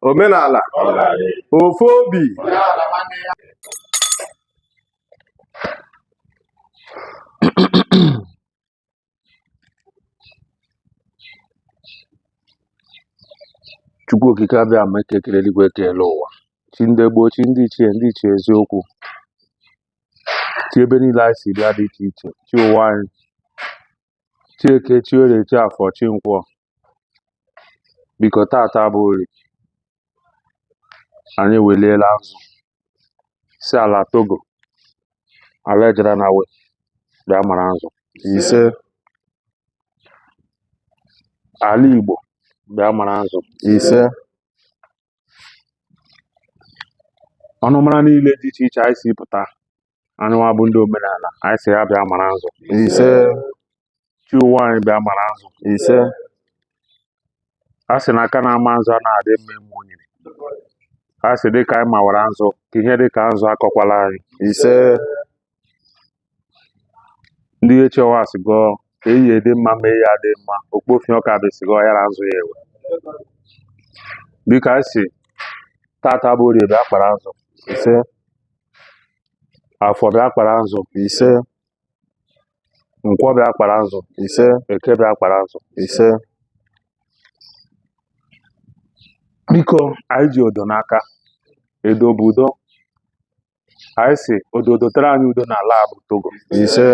omenala ofu obi Chukwu okike abịa ma ekekere eluigwe ekele ụwa chi ndị gboo chi ndị ichie eziokwu chi ebe niile anyị si bịa dị iche iche chi ụwa anyị chi eke chi orie chi afọ chi nkwọ biko tata bụ ori anyị eweliela nzụ si ala Togo ala ejere na we bịa mara nzụ ise ala Igbo bịa mara nzụ ise ọnụmara niile dị iche iche anyị si pụta anyịnwa bụ ndị omenala anyị si ya bịa mara nzụ ise chi ụwa anyị bịa mara nzụ ise a sị na aka na-ama nzụ a na-adị mma ime onyiri a sị dịka anyị mawara nzụ ka ihe dịka nzụ akọkwala anyị ise ndị echewa asịgo ka eyi dị mma ma eyi adị mma okpofie ọka besigo ya na nzụ ya ewe dịka anyị si tata bụ orie bịa kpara nzụ ise afọ bịa kpara nzụ ise nkwọ bịa kpara nzụ ise eke bịa kpara nzụ ise biko anyị ji odo n'aka edo bụ udo anyị si odo dotere anyị udo n'ala bụ Togo ise